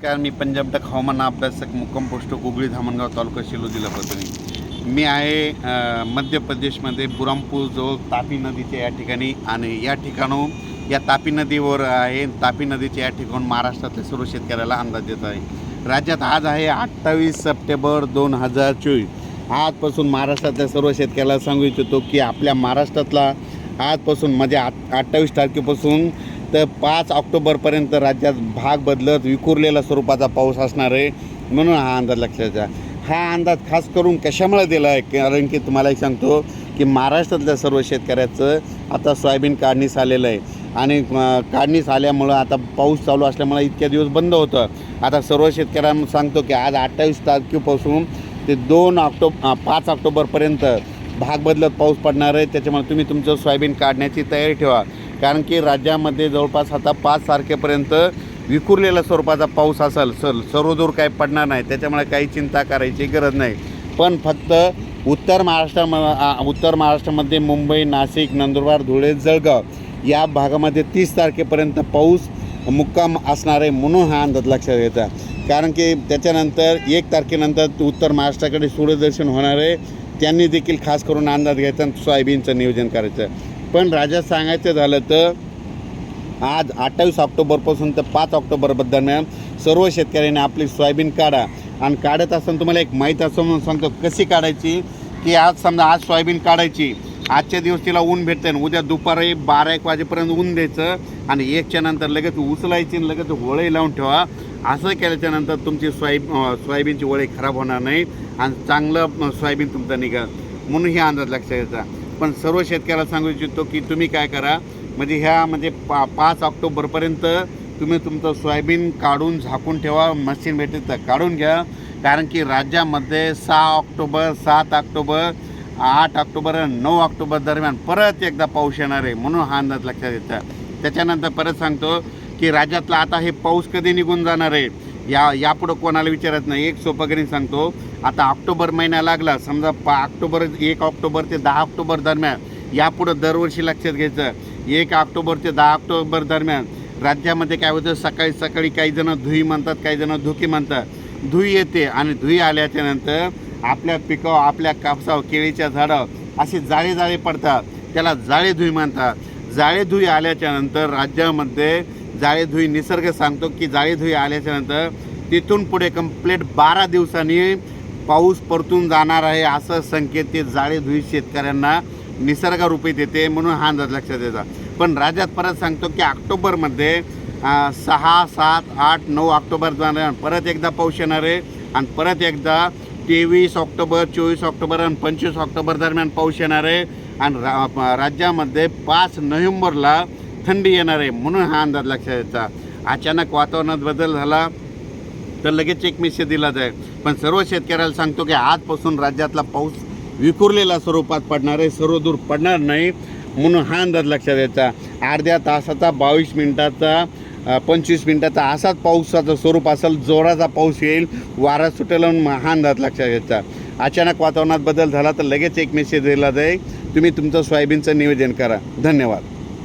कारण मी पंजाब तक हवामान अभ्यासक मुक्काम पोस्ट गुगळी धामणगाव तालुका शिलो जिल्हा परभणी। मी आहे मध्य प्रदेशमध्ये बुरहानपूर जवळ तापी नदीच्या या ठिकाणी आणि या ठिकाणून या तापी नदीवर आहे। तापी नदीच्या या ठिकाणून महाराष्ट्रातल्या सर्व शेतकऱ्याला अंदाज देत आहे। राज्यात आज आहे 28 सप्टेंबर 2024। आजपासून महाराष्ट्रातल्या सर्व शेतकऱ्याला सांगू इच्छितो की आपल्या महाराष्ट्रातला आजपासून म्हणजे 28 तारखेपासून तर 5 ऑक्टोबरपर्यंत राज्यात भाग बदलत विखुरलेला स्वरूपाचा पाऊस असणार आहे। म्हणून हा अंदाज लक्षात घ्या। हा अंदाज खास करून कशामुळे दिला आहे, कारण की तुम्हाला एक सांगतो की महाराष्ट्रातल्या सर्व शेतकऱ्याचं आता सोयाबीन काढणीस आलेलं आहे आणि काढणीस आल्यामुळं आता पाऊस चालू असल्यामुळे इतक्या दिवस बंद होतं। आता सर्व शेतकऱ्यांना सांगतो की आज 28 तारखेपासून ते 5 ऑक्टोबरपर्यंत भाग बदलत पाऊस पडणार आहे। त्याच्यामुळे तुम्ही तुमचं सोयाबीन काढण्याची तयारी ठेवा, कारण की राज्यामध्ये जवळपास आता 5 तारखेपर्यंत विखुरलेला स्वरूपाचा पाऊस असेल। सर्वदूर काही पडणार नाही, त्याच्यामुळे काही चिंता करायची गरज नाही। पण फक्त उत्तर महाराष्ट्रामध्ये मुंबई, नाशिक, नंदुरबार, धुळे, जळगाव या भागामध्ये 30 तारखेपर्यंत पाऊस मुक्काम असणार आहे। म्हणून हा अंदाज लक्षात घ्यायचा, कारण की त्याच्यानंतर 1 तारखेनंतर उत्तर महाराष्ट्राकडे सूर्यदर्शन होणार आहे। त्यांनी देखील खास करून अंदाज घ्यायचा आणि सोयाबीनचं नियोजन करायचं। पण राज्यात सांगायचं झालं तर आज 28 ऑक्टोबरपासून तर 5 ऑक्टोबर दरम्यान सर्व शेतकऱ्यांनी आपली सोयाबीन काढा। आणि काढत असताना तुम्हाला एक माहीत असं म्हणून सांगतो कशी काढायची, की आज समजा आज सोयाबीन काढायची, आजच्या दिवस तिला ऊन भेटते आणि उद्या दुपारी 12-1 वाजेपर्यंत ऊन द्यायचं आणि 1च्या नंतर लगेच उचलायची आणि लगेच वळी लावून ठेवा। असं केल्याच्यानंतर तुमची सोयाबीनची वळी खराब होणार नाही आणि चांगलं सोयाबीन तुमचं निघा। म्हणून हा अंदाज लक्षात घ्यायचा। पण सर्व शेतकऱ्याला सांगू इच्छितो की तुम्ही काय करा, म्हणजे 5 ऑक्टोबरपर्यंत तुम्ही तुमचं सोयाबीन काढून झाकून ठेवा। मशीन भेटेल तर काढून घ्या, कारण की राज्यामध्ये 6 ऑक्टोबर, 7 ऑक्टोबर, 8 ऑक्टोबर आणि 9 ऑक्टोबर दरम्यान परत एकदा पाऊस येणार आहे। म्हणून हा अंदाज लक्षात घ्यायचा। त्याच्यानंतर परत सांगतो की राज्यातला आता हे पाऊस कधी निघून जाणार आहे यापुढं कोणाला विचारत नाही। एक सोपं करून सांगतो, आता ऑक्टोबर महिना लागला समजा 1 ऑक्टोबर ते 10 ऑक्टोबर दरम्यान, यापुढं दरवर्षी लक्षात घ्यायचं 1 ऑक्टोबर ते 10 ऑक्टोबर दरम्यान राज्यामध्ये काय होतं, सकाळी काही जण धुई म्हणतात, काही जण धुकी म्हणतात। धुई येते आणि धुई आल्याच्यानंतर आपल्या पिकावर, आपल्या कापसावर, केळीच्या झाडावर असे जाळे पडतात, त्याला जाळे धुई म्हणतात। जाळे धुई आल्याच्यानंतर राज्यामध्ये जाळे धुई निसर्ग सांगतो की जाळे धुई आल्याच्यानंतर तिथून पुढे कंप्लीट 12 दिवसांनी पाऊस परतून जाणार आहे, असं संकेत ते जाळे धुई शेतकऱ्यांना निसर्गरूपी देते। म्हणून हा अंदाज लक्षात द्यायचा। पण राज्यात परत सांगतो की ऑक्टोबरमध्ये 6, 7, 8, 9 ऑक्टोबर दरम्यान परत एकदा पाऊस येणार आहे आणि परत एकदा 23 ऑक्टोबर, 24 ऑक्टोबर आणि 25 ऑक्टोबर दरम्यान पाऊस येणार आहे आणि राज्यामध्ये 5 नोव्हेंबरला थंडी येणार आहे। म्हणून हा अंदाज लक्षात द्यायचा। अचानक वातावरणात बदल झाला तर लगेच एक मेसेज दिला जाईल। पण सर्व शेतकऱ्याला सांगतो की आजपासून राज्यातला पाऊस विखुरलेला स्वरूपात पडणार आहे, सर्वदूर पडणार नाही। म्हणून हा अंदाज लक्षात द्यायचा। अर्ध्या तासाचा, 22 मिनिटाचा, 25 मिनिटाचा असाच पावसाचं स्वरूप असेल, जोराचा पाऊस येईल, वारा सुटेल। हा अंदाज लक्षात घ्यायचा। अचानक वातावरणात बदल झाला तर लगेच एक मेसेज दिला जाईल, तुम्ही तुमचं सोयाबीनचं नियोजन करा। धन्यवाद।